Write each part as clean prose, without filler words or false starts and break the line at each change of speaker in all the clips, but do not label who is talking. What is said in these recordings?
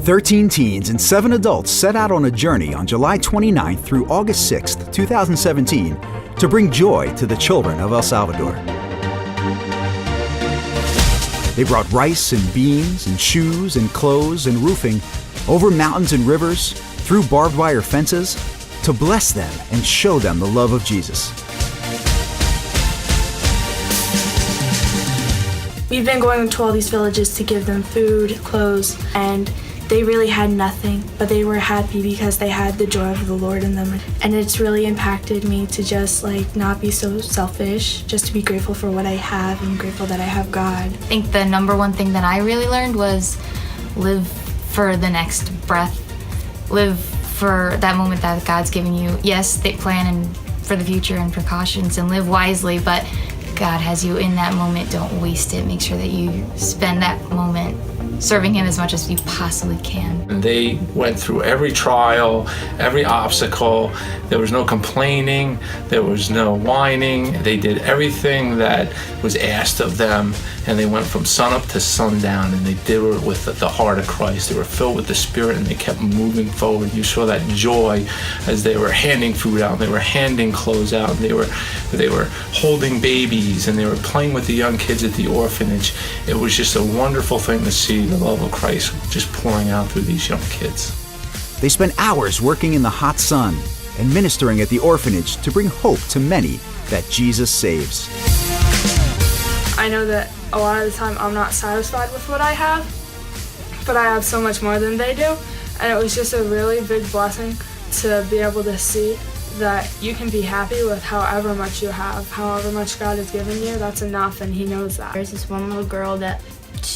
13 teens and 7 adults set out on a journey on July 29th through August 6th, 2017, to bring joy to the children of El Salvador. They brought rice and beans and shoes and clothes and roofing over mountains and rivers, through barbed wire fences, to bless them and show them the love of Jesus.
We've been going to all these villages to give them food, clothes, and they really had nothing, but they were happy because they had the joy of the Lord in them. And it's really impacted me to just not be so selfish, just to be grateful for what I have and grateful that I have God.
I think the number one thing that I really learned was live for the next breath. Live for that moment that God's given you. Yes, they plan for the future and precautions and live wisely, but God has you in that moment. Don't waste it. Make sure that you spend that moment serving Him as much as you possibly can.
They went through every trial, every obstacle. There was no complaining. There was no whining. They did everything that was asked of them, and they went from sunup to sundown, and they did it with the heart of Christ. They were filled with the Spirit, and they kept moving forward. You saw that joy as they were handing food out, and they were handing clothes out, and they were holding babies, and they were playing with the young kids at the orphanage. It was just a wonderful thing to see the love of Christ just pouring out through these young kids.
They spent hours working in the hot sun and ministering at the orphanage to bring hope to many that Jesus saves.
I know that a lot of the time I'm not satisfied with what I have, but I have so much more than they do. And it was just a really big blessing to be able to see that you can be happy with however much you have, however much God has given you, that's enough, and He knows that.
There's this one little girl that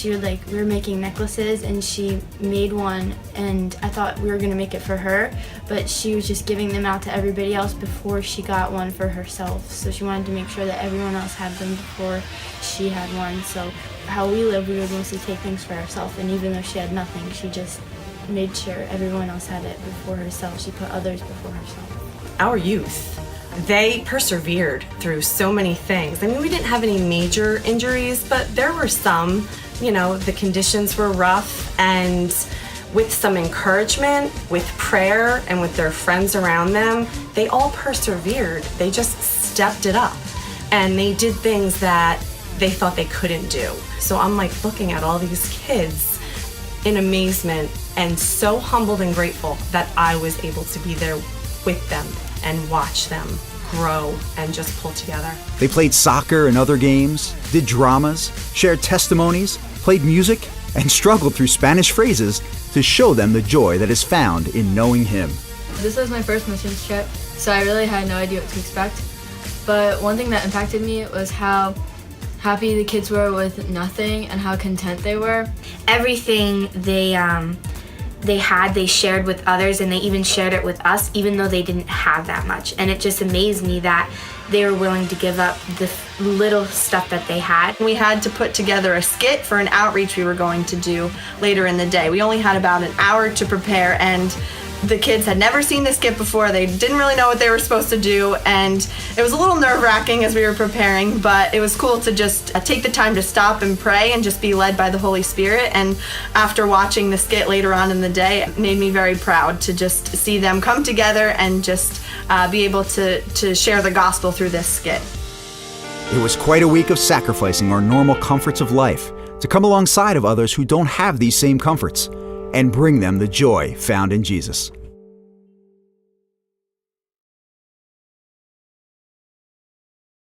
we were making necklaces, and she made one, and I thought we were gonna make it for her, but she was just giving them out to everybody else before she got one for herself. So she wanted to make sure that everyone else had them before she had one. So how we live, we would mostly take things for ourselves, and even though she had nothing, she just made sure everyone else had it before herself. She put others before herself.
Our youth, they persevered through so many things. I mean, we didn't have any major injuries, but there were some. The conditions were rough, and with some encouragement, with prayer, and with their friends around them, they all persevered. They just stepped it up, and they did things that they thought they couldn't do. So I'm looking at all these kids in amazement and so humbled and grateful that I was able to be there with them and watch them grow and just pull together.
They played soccer and other games, did dramas, shared testimonies, played music, and struggled through Spanish phrases to show them the joy that is found in knowing Him.
This was my first missions trip, so I really had no idea what to expect. But one thing that impacted me was how happy the kids were with nothing and how content they were.
Everything they had, they shared with others, and they even shared it with us, even though they didn't have that much. And it just amazed me that they were willing to give up the little stuff that they had.
We had to put together a skit for an outreach we were going to do later in the day. We only had about an hour to prepare, and the kids had never seen the skit before. They didn't really know what they were supposed to do, and it was a little nerve-wracking as we were preparing, but it was cool to just take the time to stop and pray and just be led by the Holy Spirit. And after watching the skit later on in the day, it made me very proud to just see them come together and just be able to share the gospel through this skit.
It was quite a week of sacrificing our normal comforts of life to come alongside of others who don't have these same comforts and bring them the joy found in Jesus.